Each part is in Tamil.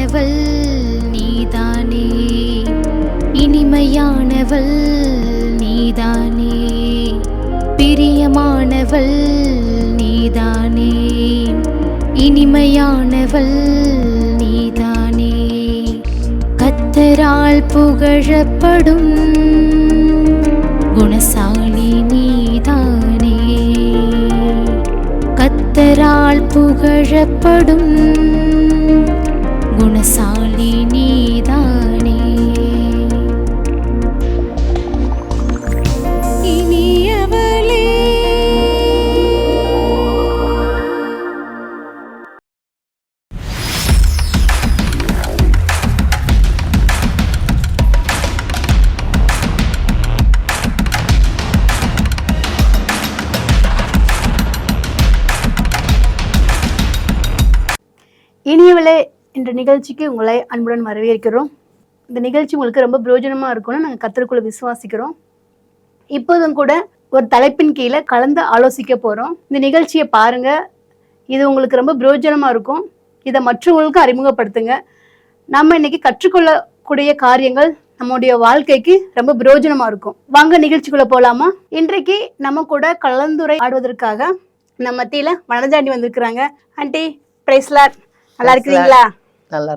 இனிமையானவள் நீதானே, இனிமையானவள் நீதானே, பிரியமானவள் நீதானே, இனிமையானவள் நீதானே. கர்த்தரால் புகழப்படும் குணசாலி நீதானே, கர்த்தரால் புகழப்படும் குணசாலி நீதானே. இனியவளே இனியவளே என்ற நிகழ்ச்சிக்கு உங்களை அன்புடன் வரவேற்கிறோம். இந்த நிகழ்ச்சி உங்களுக்கு ரொம்ப பிரயோஜனமாக இருக்கும்னு நாங்கள் கர்த்தருக்குள்ள விசுவாசிக்கிறோம். இப்போதும் கூட ஒரு தலைப்பின் கீழே கலந்து ஆலோசிக்க போகிறோம். இந்த நிகழ்ச்சியை பாருங்க, இது உங்களுக்கு ரொம்ப பிரயோஜனமாக இருக்கும். இதை மற்றவங்களுக்கும் அறிமுகப்படுத்துங்க. நம்ம இன்னைக்கு கற்றுக்கொள்ளக்கூடிய காரியங்கள் நம்முடைய வாழ்க்கைக்கு ரொம்ப பிரயோஜனமாக இருக்கும். வாங்க நிகழ்ச்சிக்குள்ள போகலாமா? இன்றைக்கு நம்ம கூட கலந்துரை ஆடுவதற்காக நம்ம மத்தியில வனஜாண்டி வந்திருக்கிறாங்க. ஆண்டி பிரைஸ்லாட், நல்லா இருக்கிறீங்களா? நல்லா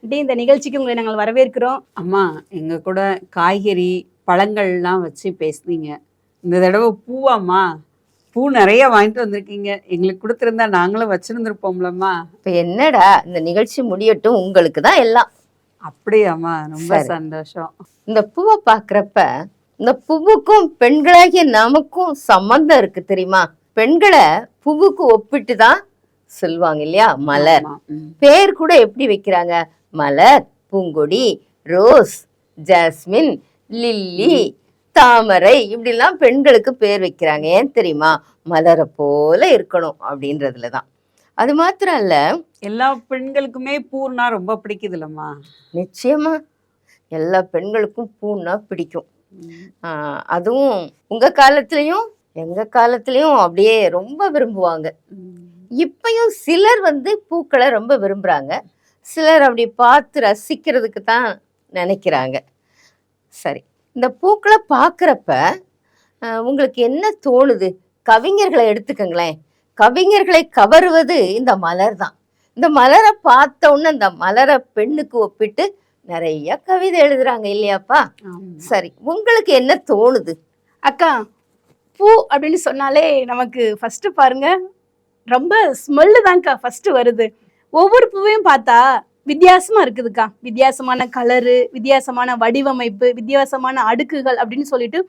ஆண்டி, இந்த நிகழ்ச்சிக்கு உங்களை நாங்கள் வரவேற்கிறோம். அம்மா, எங்க கூட காய்கறி பழங்கள்லாம் வச்சு பேசுனீங்க. இந்த தடவை பூவாம்மா, பூ நிறைய வாங்கிட்டு வந்திருக்கீங்க. எங்களுக்கு கொடுத்துருந்தா நாங்களும் வச்சிருந்துருப்போம்லம்மா. இப்போ என்னடா, இந்த நிகழ்ச்சி முடியட்டும், உங்களுக்கு தான் எல்லாம். அப்படியாம்மா, ரொம்ப சந்தோஷம். இந்த பூவை பார்க்குறப்ப இந்த பூவுக்கும் பெண்களாகிய நமக்கும் சம்பந்தம் இருக்கு தெரியுமா? பெண்களை பூவுக்கு ஒப்பிட்டு தான் சொல்லுவாங்க இல்லையா? மலர் பேர் கூட எப்படி வைக்கிறாங்க? மலர், பூங்கொடி, ரோஸ், ஜாஸ்மின், லில்லி, தாமரை, இப்படிலாம் பெண்களுக்கு பேர் வைக்கிறாங்க. ஏன் தெரியுமா? மலரை போல இருக்கணும் அப்படின்றதுலதான். அது மாத்திரம் இல்ல, எல்லா பெண்களுக்குமே பூன்னா ரொம்ப பிடிக்குதுல்லம்மா. நிச்சயமா எல்லா பெண்களுக்கும் பூன்னா பிடிக்கும். அதுவும் உங்க காலத்திலயும் எங்க காலத்திலயும் அப்படியே ரொம்ப விரும்புவாங்க. இப்பயும் சிலர் பூக்களை ரொம்ப விரும்புறாங்க, சிலர் அப்படி பார்த்து ரசிக்கிறதுக்கு தான் நினைக்கிறாங்க. சரி, இந்த பூக்களை பார்க்குறப்ப உங்களுக்கு என்ன தோணுது? கவிஞர்களை எடுத்துக்கங்களேன். கவிஞர்களை கவருவது இந்த மலர் தான். இந்த மலரை பார்த்த உடனே இந்த மலரை பெண்ணுக்கு ஒப்பிட்டு நிறைய கவிதை எழுதுறாங்க இல்லையாப்பா? சரி, உங்களுக்கு என்ன தோணுது? அக்கா, பூ அப்படின்னு சொன்னாலே நமக்கு ஃபர்ஸ்ட் பாருங்க ரொம்ப ஸ்மெல்லு தான்க்கா ஃபர்ஸ்ட் வருது. ஒவ்வொரு பூவையும் பார்த்தா வித்தியாசமா இருக்குதுக்கா. வித்தியாசமான கலரு, வித்தியாசமான வடிவமைப்பு, வித்தியாசமான அடுக்குகள் அப்படின்னு சொல்லிட்டு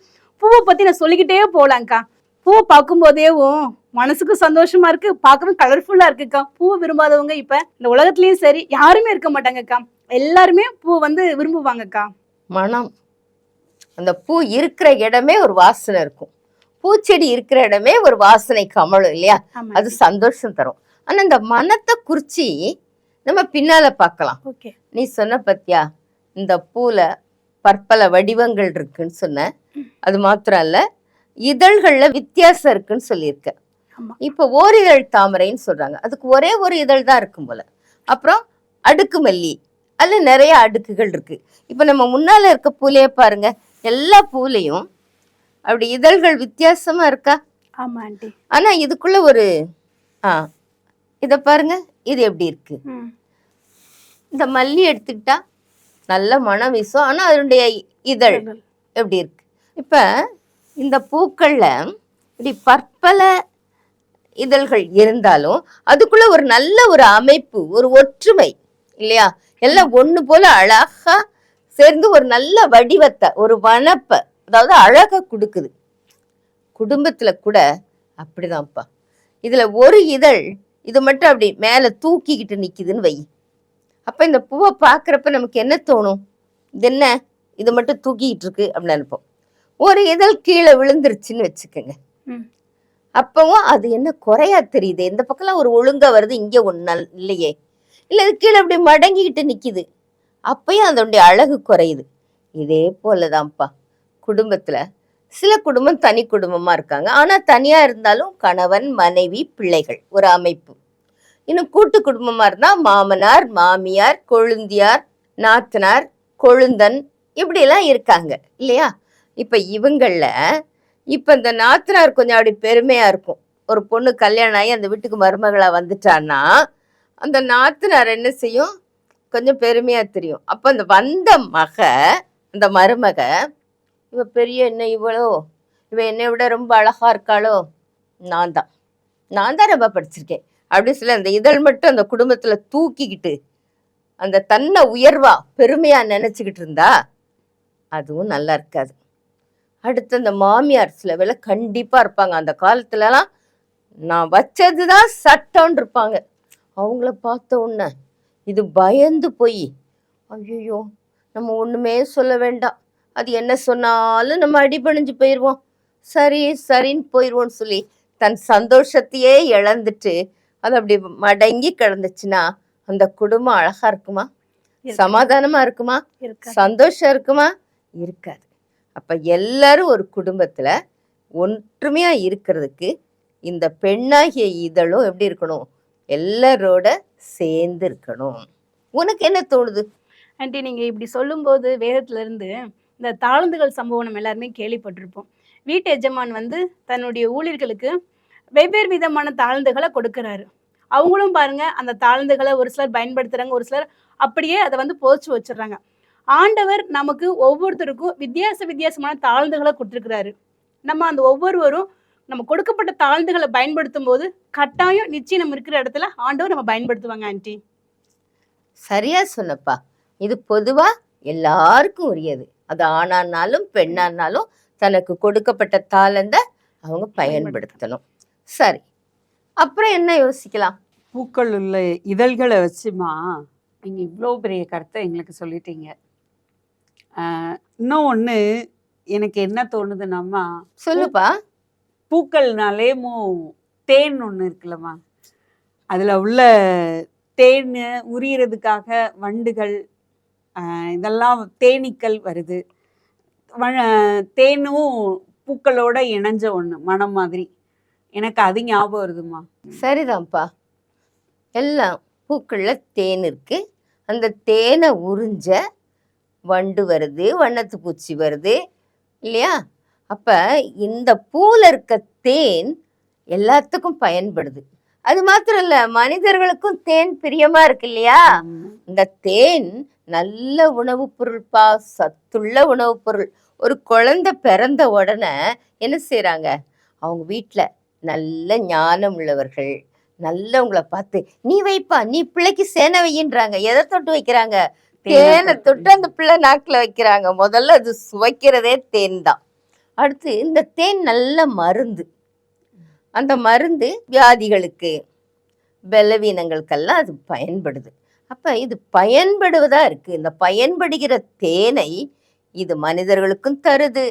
பூவை பத்தி நான் சொல்லிக்கிட்டே போலாங்க்கா. பூவை பார்க்கும் போதேவும் மனசுக்கும் சந்தோஷமா இருக்கு, பார்க்கவும் கலர்ஃபுல்லா இருக்குக்கா. பூவை விரும்பாதவங்க இப்ப இந்த உலகத்துலயும் சரி யாருமே இருக்க மாட்டாங்கக்கா. எல்லாருமே பூ விரும்புவாங்கக்கா. மனம், அந்த பூ இருக்கிற இடமே ஒரு வாசனை இருக்கும். பூச்செடி இருக்கிற இடமே ஒரு வாசனை கமலும் இல்லையா? அது சந்தோஷம் தரும். ஆனா இந்த மனத்தை குறிச்சி நம்ம பின்னால பார்க்கலாம். நீ சொன்ன பத்தியா, இந்த பூல பற்பல வடிவங்கள் இருக்குன்னு சொன்ன. அது மாத்திரம் இல்ல, இதழ்கள்ல வித்தியாசம் இருக்குன்னு சொல்லியிருக்க. இப்ப ஓரிதழ் தாமரைன்னு சொல்றாங்க, அதுக்கு ஒரே ஒரு இதழ் தான் இருக்கும் போல. அப்புறம் அடுக்கு மல்லி, அதுல நிறைய அடுக்குகள் இருக்கு. இப்ப நம்ம முன்னால இருக்க பூலையே பாருங்க, எல்லா பூலையும் அப்படி இதழ்கள் வித்தியாசமா இருக்கா? ஆமா ஆண்டி. ஆனா இதுக்குள்ள ஒரு இத பாருங்க, இது எப்படி இருக்கு? இந்த மல்லி எடுத்துக்கிட்டா நல்ல மனம் வீசும், ஆனா அதனுடைய இதழ் எப்படி இருக்கு? இப்ப இந்த பூக்கள்ல இப்படி பற்பல இதழ்கள் இருந்தாலும் அதுக்குள்ள ஒரு நல்ல ஒரு அமைப்பு, ஒரு ஒற்றுமை இல்லையா? எல்லாம் ஒண்ணு போல அழகா சேர்ந்து ஒரு நல்ல வடிவத்தை, ஒரு வனப்பை, அதாவது அழகா கொடுக்குது. குடும்பத்துல கூட அப்படிதான்ப்பா. இதுல ஒரு இதழ் இது மட்டும் அப்படி மேல தூக்கிக்கிட்டு நிக்குதுன்னு வை. அப்ப இந்த பூவை பாக்குறப்ப நமக்கு என்ன தோணும்? இது என்ன, இது மட்டும் தூக்கிக்கிட்டு இருக்கு அப்படின்னு நினைப்போம். ஒரு இதழ் கீழே விழுந்துருச்சுன்னு வச்சுக்கோங்க, அப்பவும் அது என்ன குறையா தெரியுது, இந்த பக்கம்லாம் ஒரு ஒழுங்கா வருது, இங்க ஒண்ணு இல்லையே, இல்ல இது கீழே அப்படி மடங்கிக்கிட்டு நிக்குது, அப்பயும் அதனுடைய அழகு குறையுது. இதே போலதான்ப்பா குடும்பத்துல சில குடும்பம் தனி குடும்பமா இருக்காங்க, ஆனா தனியா இருந்தாலும் கணவன் மனைவி பிள்ளைகள் ஒரு அமைப்பு. இன்னும் கூட்டு குடும்பமா இருந்தா மாமனார், மாமியார், கொழுந்தியார், நாத்தனார், கொழுந்தன் இப்படி எல்லாம் இருக்காங்க இல்லையா? இப்ப இவங்கள இப்ப இந்த நாத்தனார் கொஞ்சம் அப்படி பெருமையா இருக்கும். ஒரு பொண்ணு கல்யாணம் ஆகி அந்த வீட்டுக்கு மருமகளா வந்துட்டான்னா அந்த நாத்தனார் என்ன செய்யும்? கொஞ்சம் பெருமையா தெரியும். அப்ப அந்த வந்த அந்த மருமக, இவ பெரிய என்ன இவளோ, இவ என்னை விட ரொம்ப அழகா இருக்காளோ, நான் தான் ரொம்ப படிச்சிருக்கேன் அப்படி சொல்லி அந்த இதழ் மட்டும் அந்த குடும்பத்துல தூக்கிக்கிட்டு அந்த தன்னை உயர்வா பெருமையா நினைச்சுக்கிட்டு இருந்தா அதுவும் நல்லா இருக்காது. அடுத்து அந்த மாமியார் சில வேளை கண்டிப்பா இருப்பாங்க. அந்த காலத்துலலாம் நான் வச்சதுதான் சட்டம்னு இருப்பாங்க. அவங்கள பார்த்த உடனே இது பயந்து போய், ஐயோ நம்ம ஒண்ணுமே சொல்ல வேண்டாம், அது என்ன சொன்னாலும் நம்ம அடிபணிஞ்சு போயிடுவோம், சரி சரின்னு போயிடுவோம்னு சொல்லி தன் சந்தோஷத்தையே இழந்துட்டு அது அப்படி மடங்கி கிடந்துச்சுன்னா அந்த குடும்பம் அழகா இருக்குமா? சமாதானமா இருக்குமா? சந்தோஷம் இருக்குமா? இருக்காது. அப்ப எல்லாரும் ஒரு குடும்பத்துல ஒற்றுமையா இருக்கிறதுக்கு இந்த பெண்ணாகிய இதழும் எப்படி இருக்கணும்? எல்லாரோட சேர்ந்து இருக்கணும். உனக்கு என்ன தோணுது ஆண்டி? நீங்க இப்படி சொல்லும்போது வேதத்துல இருந்து இந்த தாளந்துகள் சம்பவம் நம்ம எல்லாருமே கேள்விப்பட்டிருப்போம். வீட்டு எஜமான் தன்னுடைய ஊழியர்களுக்கு வெவ்வேறு விதமான தாளந்துகளை கொடுக்கறாரு. அவங்களும் பாருங்க அந்த தாளந்துகளை ஒரு சிலர் பயன்படுத்துறாங்க, ஒரு சிலர் அப்படியே அதை போச்சு வச்சிடுறாங்க. ஆண்டவர் நமக்கு ஒவ்வொருத்தருக்கும் வித்தியாசமான தாழ்ந்துகளை கொடுத்துருக்கிறாரு. நம்ம அந்த ஒவ்வொருவரும் நம்ம கொடுக்கப்பட்ட தாழ்ந்துகளை பயன்படுத்தும் போது கட்டாயம் நிச்சயம் நம்ம இருக்கிற இடத்துல ஆண்டவர் நம்ம பயன்படுத்துவாங்க ஆண்டி. சரியா சொன்னப்பா. இது பொதுவா எல்லாருக்கும் உரியது. அது ஆணானாலும் பெண்ணானாலும் தனக்கு கொடுக்கப்பட்ட தாளந்த அவங்க பயன்படுத்தணும். சரி, அப்புறம் என்ன யோசிக்கலாம்? பூக்கள் உள்ள இதழ்களை வச்சுமா நீங்க இவ்வளோ பெரிய கருத்தை எங்களுக்கு சொல்லிட்டீங்க. இன்னும் ஒன்று எனக்கு என்ன தோணுதுன்னாம்மா, சொல்லுப்பா. பூக்கள்னாலேமோ தேன் ஒன்று இருக்குல்லம்மா, அதில் உள்ள தேன் உரியறதுக்காக வண்டுகள் இதெல்லாம் தேனீக்கள் வருது. தேனும் பூக்களோட இணைஞ்ச ஒன்று மனம் மாதிரி, எனக்கு அது ஞாபகம் வருதுமா. சரிதான்ப்பா. எல்லாம் பூக்கள்ல தேன் இருக்கு. அந்த தேனை உறிஞ்ச வண்டு வருது, வண்ணத்து பூச்சி வருது இல்லையா? அப்ப இந்த பூல இருக்க தேன் எல்லாத்துக்கும் பயன்படுது. அது மாத்திரம் இல்ல, மனிதர்களுக்கும் தேன் பிரியமா இருக்கு இல்லையா? இந்த தேன் நல்ல உணவுப் பொருள்பா, சத்துள்ள உணவுப் பொருள். ஒரு குழந்தை பிறந்த உடனே என்ன செய்யறாங்க? அவங்க வீட்டுல நல்ல ஞானம் உள்ளவர்கள் நல்லவங்களை பார்த்து நீ வைப்பா, நீ பிள்ளைக்கு சேனை வையின்றாங்க. எதை தொட்டு வைக்கிறாங்க? தேனை தொட்டு அந்த பிள்ளை நாக்குல வைக்கிறாங்க. முதல்ல அது சுவைக்கிறதே தேன் தான். அடுத்து இந்த தேன் நல்ல மருந்து. அந்த மருந்து வியாதிகளுக்கு, பலவீனங்களுக்கெல்லாம் அது பயன்படுது. அப்ப இது பயன்படுவதா இருக்கு. இந்த பயன்படுகிற தேனை இது மனிதர்களுக்கும் தருது,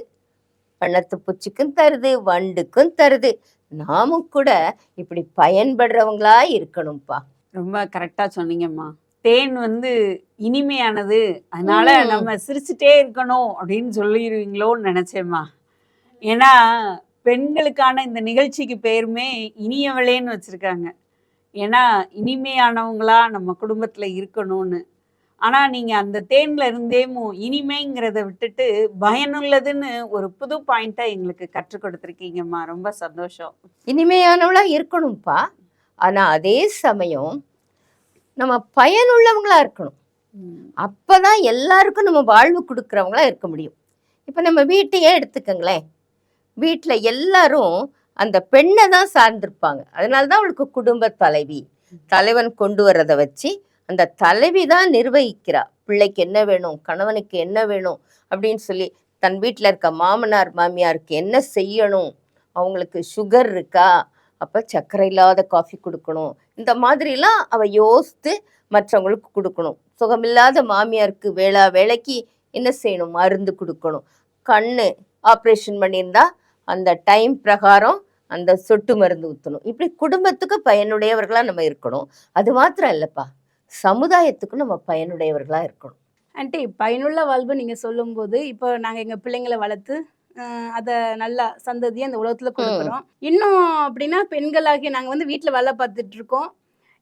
வண்ணத்து பூச்சிக்கும் தருது, வண்டுக்கும் தருது. நாமும் கூட இப்படி பயன்படுறவங்களா இருக்கணும்ப்பா. ரொம்ப கரெக்டா சொன்னீங்கம்மா. தேன் இனிமையானது, அதனால நம்ம சிரிச்சுட்டே இருக்கணும் அப்படின்னு சொல்லிடுவீங்களோன்னு நினைச்சேம்மா. ஏன்னா பெண்களுக்கான இந்த நிகழ்ச்சிக்கு பேருமே இனியவளேன்னு வச்சிருக்காங்க. ஏன்னா இனிமையானவங்களா நம்ம குடும்பத்துல இருக்கணும்னு. ஆனா நீங்க அந்த தேன்ல இருந்தேமோ இனிமைங்கிறத விட்டுட்டு பயனுள்ளதுன்னு ஒரு புது பாயிண்டா எங்களுக்கு கற்றுக் கொடுத்துருக்கீங்கம்மா. ரொம்ப சந்தோஷம். இனிமையானவளா இருக்கணும்ப்பா. ஆனா அதே சமயம் நம்ம பயனுள்ளவங்களா இருக்கணும். அப்பதான் எல்லாருக்கும் நம்ம வாழ்வு கொடுக்குறவங்களா இருக்க முடியும். இப்ப நம்ம வீட்டையே எடுத்துக்கங்களேன். வீட்டுல எல்லாரும் அந்த பெண்ணை தான் சார்ந்திருப்பாங்க. அதனாலதான் அவளுக்கு குடும்ப தலைவி. தலைவன் கொண்டு வர்றதை வச்சு அந்த தலைவி தான் நிர்வகிக்கிறா. பிள்ளைக்கு என்ன வேணும், கணவனுக்கு என்ன வேணும் அப்படின்னு சொல்லி தன் வீட்டுல இருக்க மாமனார் மாமியாருக்கு என்ன செய்யணும், அவங்களுக்கு சுகர் இருக்கா, அப்ப சர்க்கரை இல்லாத காஃபி கொடுக்கணும், இந்த மாதிரிலாம் அவ யோசித்து மற்றவங்களுக்கு கொடுக்கணும். சுகமில்லாத மாமியாருக்கு வேளைக்கு என்ன செய்யணும், மருந்து கொடுக்கணும். கண்ணு ஆப்ரேஷன் பண்ணியிருந்தா அந்த டைம் பிரகாரம் அந்த சொட்டு மருந்து ஊற்றணும். இப்படி குடும்பத்துக்கு பயனுடையவர்களா நம்ம இருக்கணும். அது மாத்திரம் இல்லப்பா, சமுதாயத்துக்கும் நம்ம பயனுடையவர்களா இருக்கணும். ஆண்டி, பயனுள்ள வாழ்வு நீங்க சொல்லும்போது இப்போ நாங்க எங்க பிள்ளைங்களை வளர்த்து அதை நல்லா சந்ததியை அந்த உலகத்துல கொடுக்குறோம். இன்னும் அப்படின்னா பெண்களாகி நாங்க வீட்டுல வேலை பார்த்துட்டு இருக்கோம்.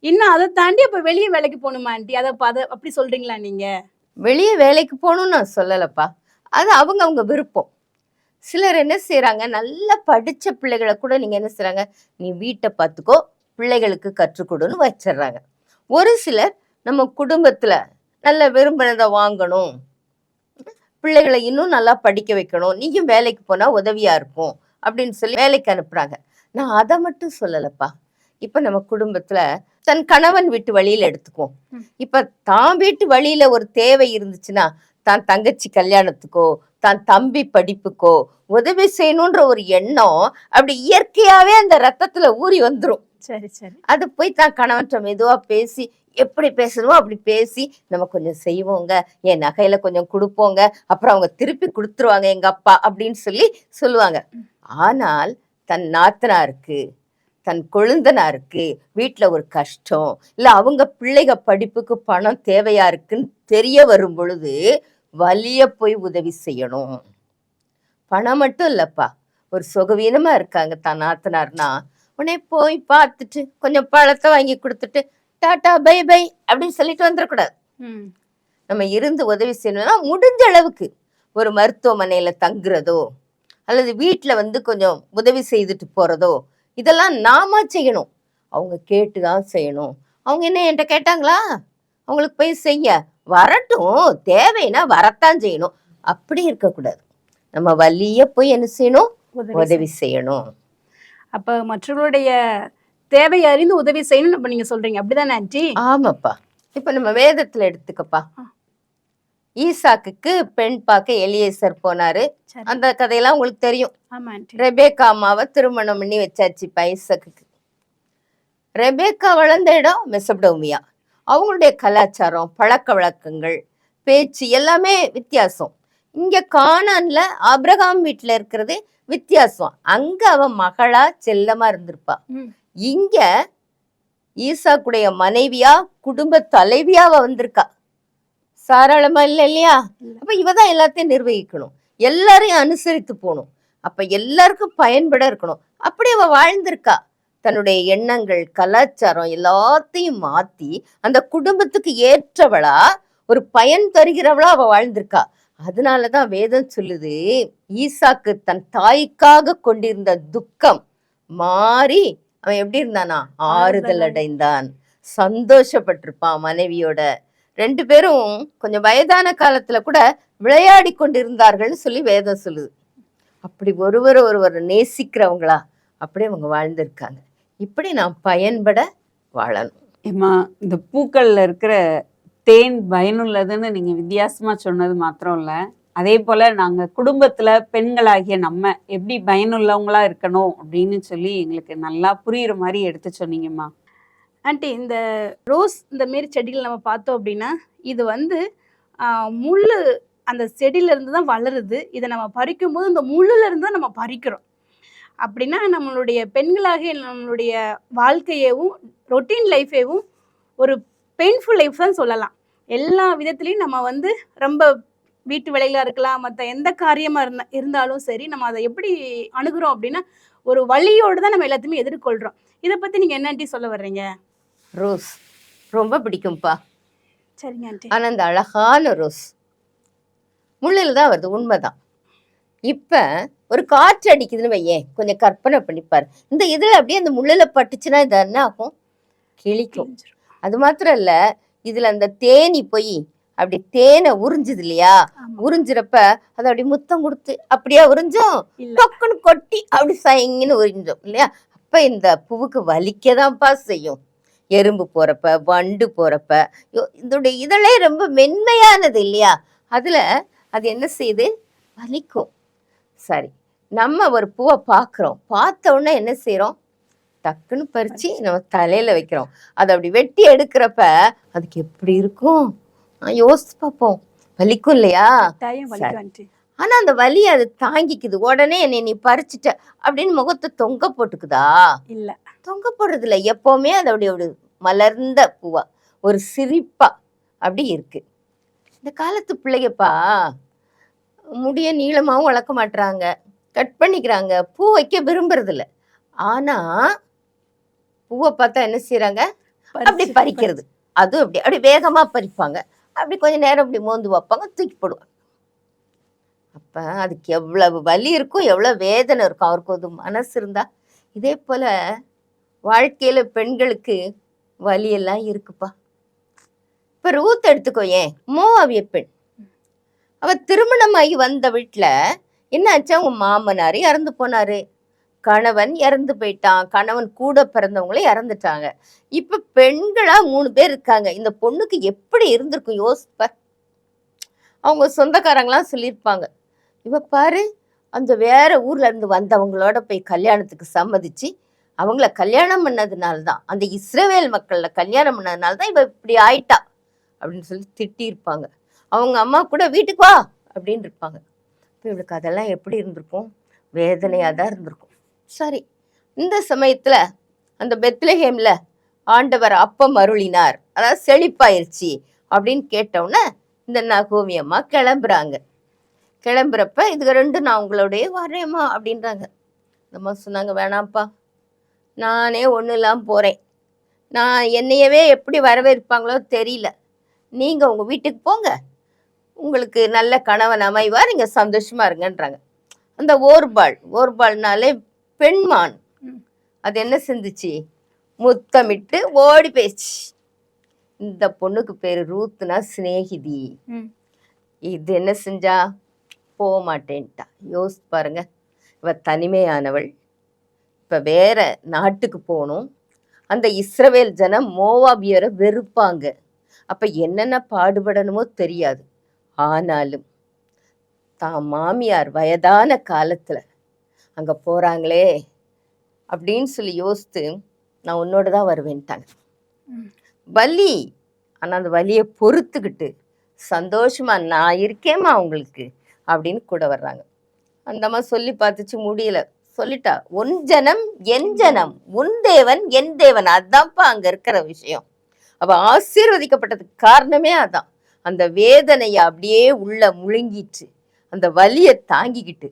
இன்னும் அதை தாண்டி அப்ப வெளியே வேலைக்கு போகணுமா ஆண்டி? அதை அப்படி சொல்றீங்களா நீங்க? வெளியே வேலைக்கு போகணும்னு நான் சொல்லலப்பா. அது அவங்க அவங்க விருப்பம். சிலர் என்ன செய்யறாங்க, நல்லா படிச்ச பிள்ளைகளை கூட நீங்க என்ன செய்றாங்க, நீ வீட்டை பார்த்துக்கோ, பிள்ளைகளுக்கு கற்றுக் கொடுன்னு வச்சிடுறாங்க. ஒரு சிலர் நம்ம குடும்பத்துல நல்ல விரும்பினதை வாங்கணும், பிள்ளைகளை இன்னும் நல்லா படிக்க வைக்கணும், நீயும் வேலைக்கு போனா உதவியா இருக்கும் அப்படின்னு சொல்லி வேலைக்கு அனுப்புறாங்க. நான் அதை மட்டும் சொல்லலப்பா. இப்ப நம்ம குடும்பத்துல தன் கணவன் வீட்டு வழியில எடுத்துக்குவோம். இப்ப தான் வீட்டு வழியில ஒரு தேவை இருந்துச்சுன்னா, தான் தங்கச்சி கல்யாணத்துக்கோ தான் தம்பி படிப்புக்கோ உதவி செய்யணுன்ற ஒரு எண்ணம் அப்படி இயற்கையாவே அந்த ரத்தத்துல ஊறி வந்துரும். சரி சரி. அது போய் தான் கணவன்கிட்ட மெதுவா பேசி, எப்படி பேசணுமோ அப்படி பேசி, நம்ம கொஞ்சம் செய்வோங்க, என் நகையில கொஞ்சம் கொடுப்போங்க, அப்புறம் அவங்க திருப்பி கொடுத்துருவாங்க எங்க அப்பா அப்படின்னு சொல்லி சொல்லுவாங்க. ஆனால் தன் நாத்தனாருக்கு தன் கொழுந்தனாருக்கு வீட்டுல ஒரு கஷ்டம் இல்ல அவங்க பிள்ளைக படிப்புக்கு பணம் தேவையா இருக்குன்னு தெரிய வரும் பொழுது வலிய போய் உதவி செய்யணும். பணம் மட்டும் இல்லப்பா, ஒரு சுகவீனமா இருக்காங்க தான் நாத்தனார்னா, உடனே போய் பார்த்துட்டு கொஞ்சம் பழத்தை வாங்கி கொடுத்துட்டு டாட்டா பை பை அப்படின்னு சொல்லிட்டு வந்துடக்கூடாது. நம்ம இருந்து உதவி செய்யணும்னா முடிஞ்ச அளவுக்கு ஒரு மருத்துவமனையில தங்குறதோ அல்லது வீட்டுல கொஞ்சம் உதவி செய்துட்டு போறதோ இதெல்லாம் நாம செய்யணும். அவங்க கேட்டுதான் செய்யணும். அவங்க என்ன என்கிட்ட கேட்டாங்களா, அவங்களுக்கு போய் செய்ய வரட்டும், தேவைன்னா வரத்தான் செய்யணும், அப்படி இருக்கக்கூடாது. நம்ம வலிய போய் என்ன செய்யணும், உதவி செய்யணும். அப்ப மற்றவர்களுடைய தேவை அறிந்து உதவி செய்யணும் அப்ப நீங்க சொல்றீங்க, அப்படிதானே ஆண்டி? ஆமாப்பா. இப்ப நம்ம வேதத்துல எடுத்துக்கப்பா, ஈசாக்குக்கு பெண் பார்க்க எலியேசர் போனாரு. அந்த கதையெல்லாம் உங்களுக்கு தெரியும். ரெபேக்கா அம்மாவை திருமணம் பண்ணி வச்சாச்சுப்பா ஈசாக்குக்கு. ரெபேக்கா வளர்ந்த இடம் மெசபடோமியா. அவங்களுடைய கலாச்சாரம், பழக்க வழக்கங்கள், பேச்சு எல்லாமே வித்தியாசம். இங்க கானான்ல ஆபிரகாம் வீட்டுல இருக்கிறது வித்தியாசம். அங்க அவன் மகளா செல்லமா இருந்திருப்பா. இங்க ஈசாக்குடைய மனைவியா குடும்ப தலைவியாவ வந்திருக்கா. சாராளமா இல்ல இல்லையா? அப்ப இவதான் எல்லாத்தையும் நிர்வகிக்கணும், எல்லாரையும் அனுசரித்து போகணும், அப்ப எல்லாருக்கும் பயன்பட இருக்கணும். அப்படி அவ வாழ்ந்திருக்கா. தன்னுடைய எண்ணங்கள், கலாச்சாரம் எல்லாத்தையும் மாத்தி அந்த குடும்பத்துக்கு ஏற்றவளா, ஒரு பயன் தருகிறவளா அவ வாழ்ந்திருக்கா. அதனாலதான் வேதம் சொல்லுது, ஈசாக்கு தன் தாய்க்காக கொண்டிருந்த துக்கம் மாறி அவன் எப்படி இருந்தானா, ஆறுதல் அடைந்தான், சந்தோஷப்பட்டிருப்பான் மனைவியோட. 2 பேரும் கொஞ்சம் வயதான காலத்துல கூட விளையாடி கொண்டிருந்தார்கள்னு சொல்லி வேதம் சொல்லுது. அப்படி ஒருவர் நேசிக்கிறவங்களா அப்படியே அவங்க வாழ்ந்திருக்காங்க. இப்படி நாம் பயன்பட வாழணும். ஏம்மா, இந்த பூக்கள்ல இருக்கிற தேன் பயனுள்ளதுன்னு நீங்க வித்தியாசமா சொன்னது மாத்திரம் இல்ல, அதே போல நாங்க குடும்பத்துல பெண்களாகிய நம்ம எப்படி பயனுள்ளவங்களா இருக்கணும் அப்படின்னு சொல்லி எங்களுக்கு நல்லா புரியுற மாதிரி எடுத்து சொன்னீங்கம்மா. ஆண்டி, இந்த ரோஸ் இந்த மாரி செடிகள் நம்ம பார்த்தோம் அப்படின்னா, இது முள்ளு அந்த செடியில இருந்து தான் வளருது. இதை நம்ம பறிக்கும் போது இந்த முள்ளுல இருந்து தான் நம்ம பறிக்கிறோம். அப்படின்னா நம்மளுடைய பெண்களாக நம்மளுடைய வாழ்க்கையவும் ரொட்டீன் லைஃபேவும் ஒரு பெயின்ஃபுல் லைஃப் தான் சொல்லலாம். எல்லா விதத்துலையும் நம்ம ரொம்ப வீட்டு வேலைகளாக இருக்கலாம், மற்ற எந்த காரியமாக இருந்தாலும் சரி, நம்ம அதை எப்படி அணுகிறோம் அப்படின்னா ஒரு வழியோடு தான் நம்ம எல்லாத்தையுமே எதிர்கொள்கிறோம். இதை பற்றி நீங்கள் என்ன ஆண்டி சொல்ல வர்றீங்க? ரோஸ் ரொம்ப பிடிக்கும்பா. சரிங்க ஆண்டி. ஆனா அந்த அழகான ரோஸ் முள்ளில் தான் வருது, உண்மைதான். இப்ப ஒரு காற்று அடிக்குதுன்னு வையேன், கொஞ்சம் கற்பனை பண்ணிப்பாரு. இந்த இதுல அப்படியே அந்த முள்ளில பட்டுச்சுன்னா இது என்ன ஆகும், கிழிக்கும். அது மாத்திரம் இல்ல, இதுல அந்த தேனி போய் அப்படி தேனை உறிஞ்சுது இல்லையா, உறிஞ்சிறப்ப அதை அப்படி முத்தம் கொடுத்து அப்படியே உறிஞ்சோம், டொக்குன்னு கொட்டி அப்படி சயங்கின்னு உறிஞ்சோம் இல்லையா. அப்ப இந்த பூவுக்கு வலிக்கதான்ப்பா செய்யும். எறும்பு போறப்ப, வண்டு போறப்ப, இதோடைய இதழே ரொம்ப மென்மையானது இல்லையா, அதுல அது என்ன செய்யுது, வலிக்கும். சரி, நம்ம ஒரு பூவை பார்க்குறோம், பார்த்த உடனே என்ன செய்யறோம், டக்குன்னு பறிச்சு நம்ம தலையில வைக்கிறோம். அதை அப்படி வெட்டி எடுக்கிறப்ப அதுக்கு எப்படி இருக்கும் யோசிச்சு பார்ப்போம், வலிக்கும் இல்லையா. ஆனா அந்த வலி அது தாங்கிக்குது. உடனே என்னை நீ பறிச்சுட்ட அப்படின்னு முகத்தை தொங்க போட்டுக்குதா? இல்ல, தொங்க போடுறது இல்லை. எப்பவுமே அது அப்படி ஒரு மலர்ந்த பூவா, ஒரு சிரிப்பா அப்படி இருக்கு. இந்த காலத்து பிள்ளைங்கப்பா முடிய நீளமாவும் வளர்க்க மாட்டுறாங்க, கட் பண்ணிக்கிறாங்க, பூ வைக்க விரும்புறது இல்லை. ஆனா பூவை பார்த்தா என்ன செய்யறாங்க, அப்படி பறிக்கிறது. அதுவும் அப்படி அப்படி வேகமா பறிப்பாங்க. அப்படி கொஞ்ச நேரம் அப்படி மோந்து வைப்பாங்க, தூக்கி போடுவாங்க. அப்ப அதுக்கு எவ்வளவு வலி இருக்கும், எவ்வளவு வேதனை இருக்கும். அவருக்கு ஒரு மனசு இருந்தா. இதே போல வாழ்க்கையில பெண்களுக்கு வலி எல்லாம் இருக்குப்பா. இப்ப ரூத் எடுத்துக்கோ, ஏன் மோவாபிய பெண். அவ திருமணமாகி வந்த வீட்டுல என்னாச்சு, அவங்க மாமனாரு இறந்து போனாரு, கணவன் இறந்து போயிட்டான், கணவன் கூட பிறந்தவங்களே இறந்துட்டாங்க. இப்ப பெண்களா 3 பேர் இருக்காங்க. இந்த பொண்ணுக்கு எப்படி இருந்திருக்கும் யோசிப்ப. அவங்க சொந்தக்காரங்களாம் சொல்லியிருப்பாங்க, இவ பாரு அந்த வேற ஊர்ல இருந்து வந்தவங்களோட போய் கல்யாணத்துக்கு சம்மதிச்சு அவங்கள கல்யாணம் பண்ணதுனால்தான், அந்த இஸ்ரவேல் மக்கள்ல கல்யாணம் பண்ணதுனால்தான் இவ இப்படி ஆயிட்டா அப்படின்னு சொல்லி திட்டியிருப்பாங்க. அவங்க அம்மா கூட வீட்டுக்கு வா அப்படின்னு இருப்பாங்க. இப்போ இவளுக்கு அதெல்லாம் எப்படி இருந்திருக்கும், வேதனையாக தான் இருந்திருக்கும். சரி, இந்த சமயத்துல அந்த பெத்லஹேம்ல ஆண்டவர் அப்பம் அருளினார், அதாவது செழிப்பாயிருச்சு அப்படின்னு கேட்டவுடனே இந்த நகோமி அம்மா கிளம்புறாங்க. கிளம்புறப்ப இதுக்கு 2 நான் உங்களோடய வரேம்மா அப்படின்றாங்க. இந்த அம்மா சொன்னாங்க, வேணாம்ப்பா, நானே ஒன்றும் இல்லாமல் போகிறேன், நான் என்னையவே எப்படி வரவேற்பாங்களோ தெரியல, நீங்கள் உங்கள் வீட்டுக்கு போங்க, உங்களுக்கு நல்ல கணவன் அமைவா, நீங்கள் சந்தோஷமா இருங்கன்றாங்க. அந்த ஓர்பால்னாலே பெண்மான், அது என்ன செஞ்சுச்சு, முத்தமிட்டு ஓடி போயிடுச்சு. இந்த பொண்ணுக்கு பேரு ரூத்னா சிநேகிதி. இது என்ன செஞ்சா, போக மாட்டேன்ட்டா. யோசிச்சு பாருங்க, இவ தனிமையானவள், இப்ப வேற நாட்டுக்கு போகணும். அந்த இஸ்ரவேல் ஜனம் மோவாபியரை வெறுப்பாங்க. அப்ப என்னென்ன பாடுபடணுமோ தெரியாது. ஆனாலும் தான் மாமியார் வயதான காலத்துல அங்க போறாங்களே அப்படின்னு சொல்லி யோசித்து, நான் உன்னோட தான் வருவேன்ட்டாங்க. வலி, ஆனா அந்த வலியை பொறுத்துக்கிட்டு சந்தோஷமா நான் இருக்கேம்மா உங்களுக்கு அப்படின்னு கூட வர்றாங்க. அந்த அம்மா சொல்லி பார்த்துச்சு, முடியல, சொல்லிட்டா, உன் ஜனம் என் ஜனம், உன் தேவன் என் தேவன். அதுதான்ப்பா அங்க இருக்கிற விஷயம். அவ ஆசீர்வதிக்கப்பட்டதுக்கு காரணமே அதான். அந்த வேதனையை அப்படியே உள்ள முழுங்கிட்டு அந்த வலியை தாங்கிக்கிட்டு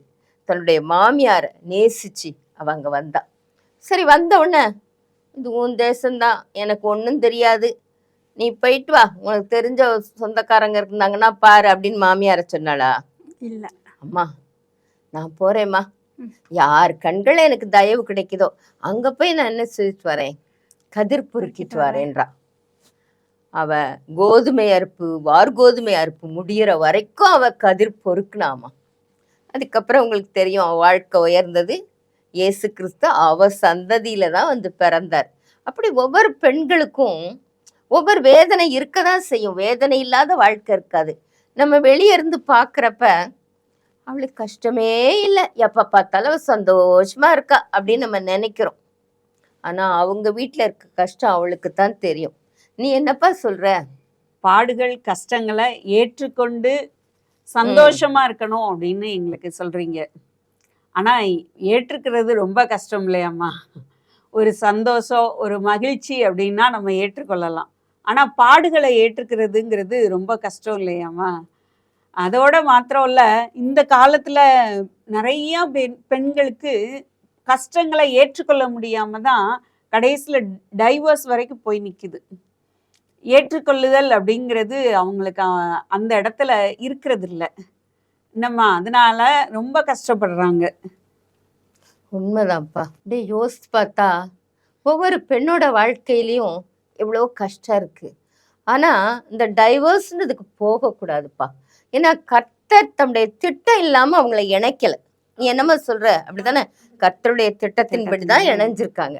தன்னுடைய மாமியாரை நேசிச்சு அவ அங்க வந்தா. சரி, வந்த உடனே, இது உன் தேசம்தான், எனக்கு ஒன்றும் தெரியாது, நீ போயிட்டு வா, உனக்கு தெரிஞ்ச சொந்தக்காரங்க இருந்தாங்கன்னா பாரு அப்படின்னு மாமியார சொன்னாளா? இல்ல, அம்மா நான் போறேம்மா, யார் கண்களை எனக்கு தயவு கிடைக்குதோ அங்க போய் நான் என்ன செய்துட்டு வரேன், கதிர் பொறுக்கிட்டு வரேன்றா. அவ கோதுமை அறுப்பு, வார்கோதுமை அறுப்பு முடிகிற வரைக்கும் அவ கதிர் பொறுக்குனாமா. அதுக்கப்புறம் உங்களுக்கு தெரியும், அவ வாழ்க்கை உயர்ந்தது. இயேசு கிறிஸ்து அவ சந்ததியில தான் வந்து பிறந்தார். அப்படி ஒவ்வொரு பெண்களுக்கும் ஒவ்வொரு வேதனை இருக்கதான் செய்யும். வேதனை இல்லாத வாழ்க்கை இருக்காது. நம்ம வெளியே இருந்து பார்க்குறப்ப அவளுக்கு கஷ்டமே இல்லை, எப்போ பார்த்தாலும் சந்தோஷமா இருக்கா அப்படின்னு நம்ம நினைக்கிறோம். ஆனா அவங்க வீட்டில் இருக்க கஷ்டம் அவளுக்கு தான் தெரியும். நீ என்னப்பா சொல்ற? பாடுகள் கஷ்டங்களை ஏற்றுக்கொண்டு சந்தோஷமா இருக்கணும் அப்படின்னு எங்களுக்கு சொல்றீங்க. ஆனா ஏற்றுக்கிறது ரொம்ப கஷ்டம் இல்லையாம்மா? ஒரு சந்தோஷம், ஒரு மகிழ்ச்சி அப்படின்னா நம்ம ஏற்றுக்கொள்ளலாம். ஆனா பாடுகளை ஏற்றுக்கிறதுங்கிறது ரொம்ப கஷ்டம் இல்லையாம்மா? அதோட மாத்திரம் இல்ல, இந்த காலத்துல நிறைய பெண்களுக்கு கஷ்டங்களை ஏற்றுக்கொள்ள முடியாம தான் கடைசியில டைவர்ஸ் வரைக்கும் போய் நிக்குது. ஏற்றுக்கொள்ளுதல் அப்படிங்கிறது அவங்களுக்கு அந்த இடத்துல இருக்கிறது இல்லை. நம்ம அதனால ரொம்ப கஷ்டப்படுறாங்க. உண்மைதான்ப்பா. அப்படியே யோசிச்சு பார்த்தா ஒவ்வொரு பெண்ணோட வாழ்க்கையிலையும் எவ்வளோ கஷ்டம் இருக்கு. ஆனா இந்த டைவர்ஸ்ன்றதுக்கு போகக்கூடாதுப்பா. ஏன்னா கர்த்தர் தம்முடைய திட்டம் இல்லாம அவங்கள இணைக்கல. நீ என்னமா சொல்ற, அப்படித்தானே? கர்த்தருடைய திட்டத்தின்படி தான் இணைஞ்சிருக்காங்க.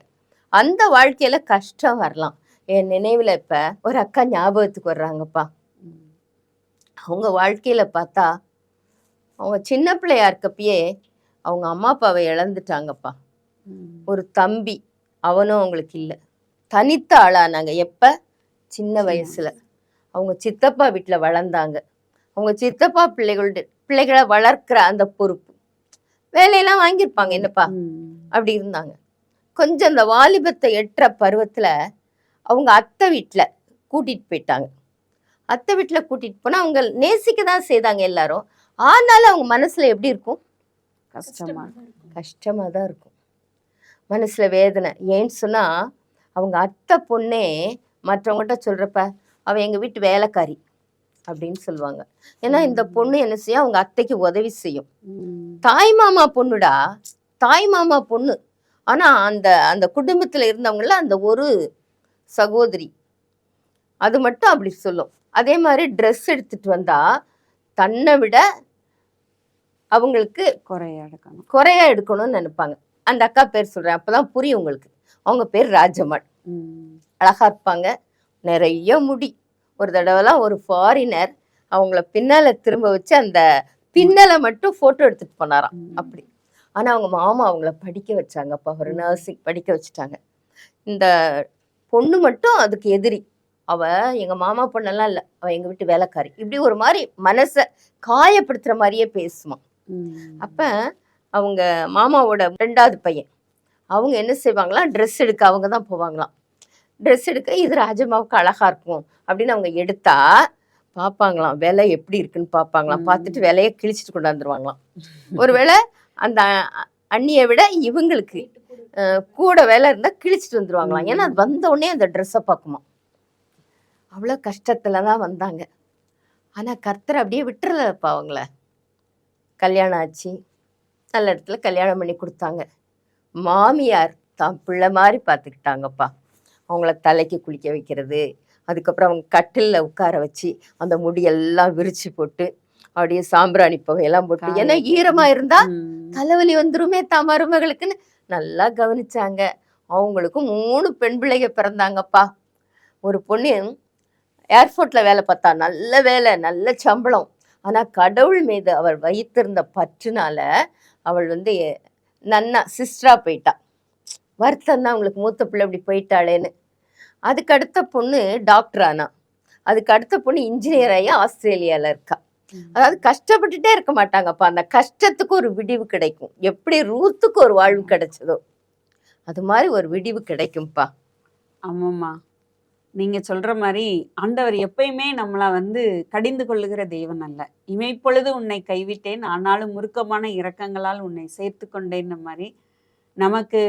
அந்த வாழ்க்கையில கஷ்டம் வரலாம். என் நினைவுல இப்ப ஒரு அக்கா ஞாபகத்துக்கு வர்றாங்கப்பா. அவங்க வாழ்க்கையில பார்த்தா அவங்க சின்ன பிள்ளையா இருக்கப்பயே அவங்க அம்மா அப்பாவை இழந்துட்டாங்கப்பா. ஒரு தம்பி, அவனும் அவங்களுக்கு இல்லை. தனித்த ஆளானாங்க. எப்ப? சின்ன வயசுல. அவங்க சித்தப்பா வீட்டுல வளர்ந்தாங்க. அவங்க சித்தப்பா பிள்ளைகளை வளர்க்கிற அந்த பொறுப்பு, வேலையெல்லாம் வாங்கியிருப்பாங்க என்னப்பா, அப்படி இருந்தாங்க. கொஞ்சம் அந்த வாலிபத்தை எட்டுற பருவத்துல அவங்க அத்தை வீட்டுல கூட்டிட்டு போயிட்டாங்க. அத்தை வீட்டுல கூட்டிட்டு போனா அவங்க நேசிக்க தான் செய்தாங்க எல்லாரும். ஆனாலும் அவங்க மனசுல எப்படி இருக்கும்? கஷ்டமா தான் இருக்கும். மனசுல வேதனை. ஏன்னு சொன்னா அவங்க அத்தை பொண்ணே மற்றவங்ககிட்ட சொல்றப்ப அவ எங்க வீட்டு வேலைக்காரி அப்படின்னு சொல்லுவாங்க. ஏன்னா இந்த பொண்ணு என்ன செய்யும், அவங்க அத்தைக்கு உதவி செய்யும். தாய் மாமா பொண்ணுடா, தாய் மாமா பொண்ணு. ஆனா அந்த அந்த குடும்பத்துல இருந்தவங்கள அந்த ஒரு சகோதரி அது மட்டும் அப்படி சொல்லும். அதே மாதிரி ட்ரெஸ் எடுத்துட்டு வந்தா தன்னை விட அவங்களுக்கு குறையா எடுக்கணும்னு நினைப்பாங்க. அந்த அக்கா பேர் சொல்றேன், அப்பதான் புரியும் உங்களுக்கு. அவங்க பேர் ராஜம்மாள். அழகா இருப்பாங்க, நிறைய முடி. ஒரு தடவைலாம் ஒரு ஃபாரினர் அவங்கள பின்னால திரும்ப வச்சு அந்த பின்னலை மட்டும் போட்டோ எடுத்துட்டு போனாராம் அப்படி. ஆனா அவங்க மாமா அவங்கள படிக்க வச்சாங்கப்பா, ஒரு நர்சிங் படிக்க வச்சுட்டாங்க. இந்த பொண்ணு மட்டும் அதுக்கு எதிரி. அவ எங்க மாமா பொண்ணெல்லாம் இல்லை, அவ எங்க வீட்டு வேலைக்காரி. இப்படி ஒரு மாதிரி மனசை காயப்படுத்துற மாதிரியே பேசுவான். அப்ப அவங்க மாமாவோட 2வது பையன் அவங்க என்ன செய்வாங்களாம், ட்ரெஸ் எடுக்க அவங்க தான் போவாங்களாம். ட்ரெஸ் எடுக்க இது ராஜம்மாவுக்கு அழகா இருக்கும் அப்படின்னு அவங்க எடுத்தா பார்ப்பாங்களாம், விலை எப்படி இருக்குன்னு பார்ப்பாங்களாம். பார்த்துட்டு விலையை கிழிச்சிட்டு கொண்டாந்துருவாங்களாம். ஒருவேளை அந்த அண்ணியை விட இவங்களுக்கு கூட வேலை இருந்தால் கிழிச்சிட்டு வந்துருவாங்களாம். ஏன்னா அது வந்த உடனே அந்த ட்ரெஸ்ஸை பார்க்குமா. அவ்வளோ கஷ்டத்துல தான் வந்தாங்க. ஆனால் கர்த்தர் அப்படியே விட்டுறலப்பா அவங்கள. கல்யாணம் ஆச்சு, நல்ல இடத்துல கல்யாணம் பண்ணி கொடுத்தாங்க. மாமியார் தான் பிள்ளை மாதிரி பார்த்துக்கிட்டாங்கப்பா. அவங்கள தலைக்கு குளிக்க வைக்கிறது, அதுக்கப்புறம் அவங்க கட்டிலில் உட்கார வச்சு அந்த முடியெல்லாம் விரிச்சு போட்டு அப்படியே சாம்பிராணி புகையெல்லாம் போட்டு, ஏன்னா ஈரமாக இருந்தால் தலைவலி வந்துருமே தான் மருமகளுக்குன்னு நல்லா கவனிச்சாங்க. அவங்களுக்கும் 3 பெண் பிள்ளைங்க பிறந்தாங்கப்பா. ஒரு பொண்ணு ஏர்போர்ட்ல வேலை பார்த்தா, நல்ல வேலை, நல்ல சம்பளம். ஆனால் கடவுள் மீது அவள் வைத்திருந்த பற்றுனால அவள் வந்து நன்னா சிஸ்டரா போயிட்டா. வருத்தம் தான் அவங்களுக்கு, மூத்த பிள்ளை இப்படி போயிட்டாளேன்னு. அதுக்கு அடுத்த பொண்ணு டாக்டர் ஆனா, அதுக்கு அடுத்த பொண்ணு இன்ஜினியர் ஆகி ஆஸ்திரேலியாவில் இருக்கா. அதாவது கஷ்டப்பட்டுட்டே இருக்க மாட்டாங்கப்பா, அந்த கஷ்டத்துக்கு ஒரு விடிவு கிடைக்கும். எப்படி ரூத்துக்கு ஒரு வாழ்வு கிடைச்சதோ அது மாதிரி ஒரு விடிவு கிடைக்கும்பா. ஆமாம்மா, நீங்க சொல்ற மாதிரி ஆண்டவர் எப்பயுமே நம்மளை வந்து கடிந்து கொள்ளுகிற தெய்வன் அல்ல. இமைப்பொழுது உன்னை கைவிட்டேன், ஆனாலும் முறுக்கமான இரக்கங்களால் உன்னை சேர்த்து கொண்டேன்ன மாதிரி நமக்கு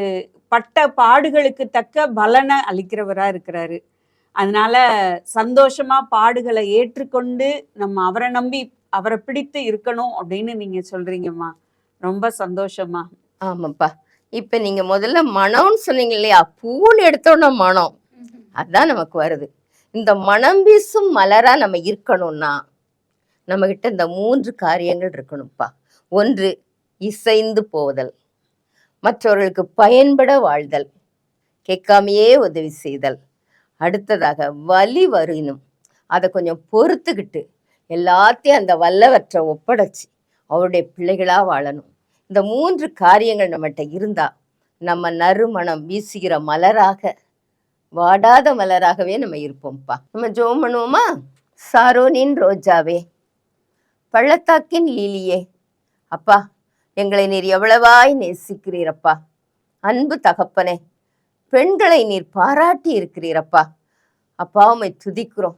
பட்ட பாடுகளுக்கு தக்க பலனை அளிக்கிறவரா இருக்கிறாரு. அதனால சந்தோஷமா பாடுகளை ஏற்றுக்கொண்டு நம்ம அவரை நம்பி அவரை பிடித்து இருக்கணும் அப்படின்னு நீங்க சொல்றீங்கம்மா. ரொம்ப சந்தோஷமா. ஆமாப்பா. இப்ப நீங்க முதல்ல மனம்னு சொன்னீங்க இல்லையா, பூன்னு எடுத்தோன்னா மனம் அதான் நமக்கு வருது. இந்த மனம் வீசும் மலரா நம்ம இருக்கணும்னா நம்ம கிட்ட இந்த 3 காரியங்கள் இருக்கணும்ப்பா. 1, இசைந்து போதல். மற்றவர்களுக்கு பயன்பட வாழ்தல். கேட்காமையே உதவி செய்தல். அடுத்ததாக வலி வரினும் அதை கொஞ்சம் பொறுத்துக்கிட்டு எல்லாத்தையும் அந்த வல்லவற்றை ஒப்படைச்சு அவருடைய பிள்ளைகளா வாழணும். இந்த 3 காரியங்கள் நம்மகிட்ட இருந்தா நம்ம நறுமணம் வீசுகிற மலராக, வாடாத மலராகவே நம்ம இருப்போம்ப்பா. நம்ம ஜெபம் பண்ணுவோமா? சாரோனின் ரோஜாவே, பள்ளத்தாக்கின் லீலியே, அப்பா எங்களை நீர் எவ்வளவாய் நேசிக்கிறீரப்பா. அன்பு தகப்பனே, பெண்களை நீர் பாராட்டி இருக்கிறீரப்பா. அப்பா உம்மை துதிக்கிறோம்,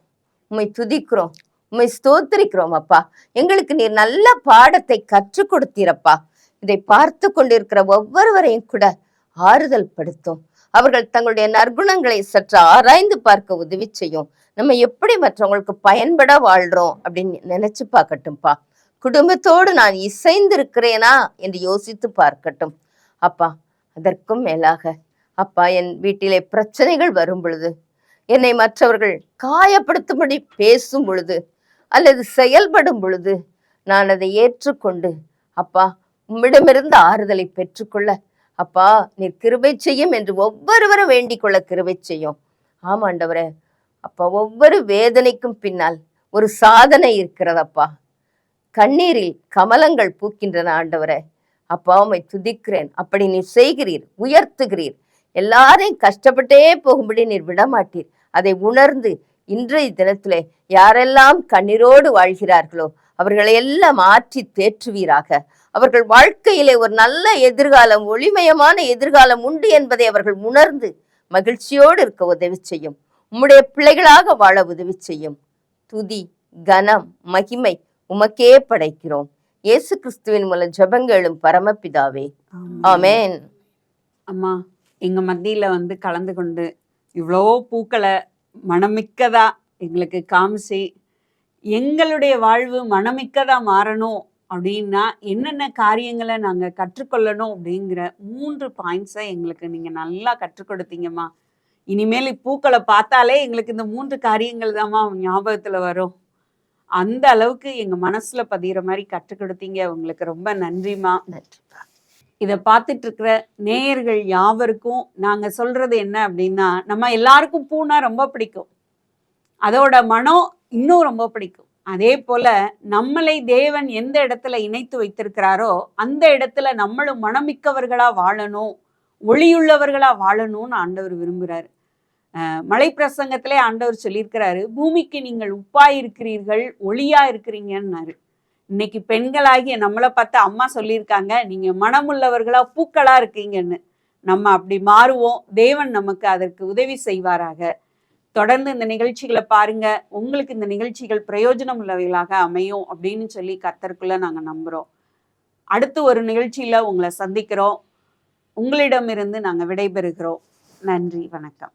உம்மை துதிக்கிறோம், உம்மை ஸ்தோத்திரிக்கிறோம் அப்பா. எங்களுக்கு நீர் நல்ல பாடத்தை கற்றுக் கொடுத்தீரப்பா. இதை பார்த்து கொண்டிருக்கிற ஒவ்வொருவரையும் கூட ஆறுதல் படுத்தும். அவர்கள் தங்களுடைய நற்குணங்களை சற்று ஆராய்ந்து பார்க்க உதவி செய்யும். நம்ம எப்படி மற்றவங்களுக்கு பயன்பட வாழ்றோம் அப்படின்னு நினைச்சு பார்க்கட்டும்ப்பா. குடும்பத்தோடு நான் இசைந்து இருக்கிறேனா என்று யோசித்து பார்க்கட்டும் அப்பா. அதற்கும் மேலாக அப்பா, என் வீட்டிலே பிரச்சனைகள் வரும் பொழுது, என்னை மற்றவர்கள் காயப்படுத்தும்படி பேசும் பொழுது அல்லது செயல்படும் பொழுது நான் அதை ஏற்றுக்கொண்டு அப்பா உம்மிடமிருந்து ஆறுதலை பெற்றுக்கொள்ள அப்பா நீர் கிருபை செய்யும் என்று ஒவ்வொருவரும் வேண்டிக் கொள்ள கிருபை செய்யும். ஆமாண்டவரே அப்பா, ஒவ்வொரு வேதனைக்கும் பின்னால் ஒரு சாதனை இருக்கிறதப்பா. கண்ணீரில் கமலங்கள் பூக்கின்றன ஆண்டவரே. அப்பா உம்மை துதிக்கிறேன். அப்படி நீர் செய்கிறீர், உயர்த்துகிறீர். எல்லாரையும் கஷ்டப்பட்டே போகும்படி நீர் விடமாட்டீர். அதை உணர்ந்து இன்றைய தினத்திலே யாரெல்லாம் கண்ணீரோடு வாழ்கிறார்களோ அவர்களை எல்லாம் மாற்றி தேற்றுவீராக. அவர்கள் வாழ்க்கையிலே ஒரு நல்ல எதிர்காலம், ஒளிமயமான எதிர்காலம் உண்டு என்பதை அவர்கள் உணர்ந்து மகிழ்ச்சியோடு இருக்க உதவி செய்யும். உம்முடைய பிள்ளைகளாக வாழ உதவி செய்யும். துதி, கனம், மகிமை உமக்கே படைக்கிறோம். இயேசு கிறிஸ்துவின் மூலம் ஜெபங்களும் பரமபிதாவே, ஆமென். அம்மா, எங்க மத்தியில வந்து கலந்து கொண்டு இவ்வளோ பூக்களை மனமிக்கதா எங்களுக்கு காமிச்சு எங்களுடைய வாழ்வு மனமிக்கதா மாறணும் அப்படின்னா என்னென்ன காரியங்களை நாங்கள் கற்றுக்கொள்ளணும் அப்படிங்கிற 3 பாயிண்ட்ஸை எங்களுக்கு நீங்கள் நல்லா கற்றுக் கொடுத்தீங்கம்மா. இனிமேல் பூக்களை பார்த்தாலே எங்களுக்கு இந்த 3 காரியங்கள் தாம்மா ஞாபகத்தில் வரும். அந்த அளவுக்கு எங்கள் மனசில் பதிகிற மாதிரி கற்றுக் கொடுத்தீங்க. உங்களுக்கு ரொம்ப நன்றிம்மா. இதை பார்த்துட்டு இருக்கிற நேயர்கள் யாவருக்கும் நாங்கள் சொல்கிறது என்ன அப்படின்னா, நம்ம எல்லாருக்கும் பூனா ரொம்ப பிடிக்கும், அதோட மனம் இன்னும் ரொம்ப பிடிக்கும். அதே போல நம்மளை தேவன் எந்த இடத்துல இணைத்து வைத்திருக்கிறாரோ அந்த இடத்துல நம்மளும் மனமிக்கவர்களா வாழணும், ஒளியுள்ளவர்களா வாழணும்னு ஆண்டவர் விரும்புகிறாரு. மலை பிரசங்கத்திலே ஆண்டவர் சொல்லியிருக்கிறாரு, பூமிக்கு நீங்கள் உப்பா இருக்கிறீர்கள், ஒளியா இருக்கிறீங்கன்னாரு. இன்னைக்கு பெண்களாகிய நம்மளை பார்த்து அம்மா சொல்லியிருக்காங்க, நீங்க மனமுள்ளவர்களா பூக்களா இருக்கீங்கன்னு. நம்ம அப்படி மாறுவோம். தேவன் நமக்கு அதற்கு உதவி செய்வாராக. தொடர்ந்து இந்த நிகழ்ச்சிகளை பாருங்க. உங்களுக்கு இந்த நிகழ்ச்சிகள் பிரயோஜனம் உள்ளவைகளாக அமையும் அப்படின்னு சொல்லி கர்த்தருக்குள்ள நாங்கள் நம்புகிறோம். அடுத்து ஒரு நிகழ்ச்சியில் உங்களை சந்திக்கிறோம். உங்களிடமிருந்து நாங்கள் விடைபெறுகிறோம். நன்றி, வணக்கம்.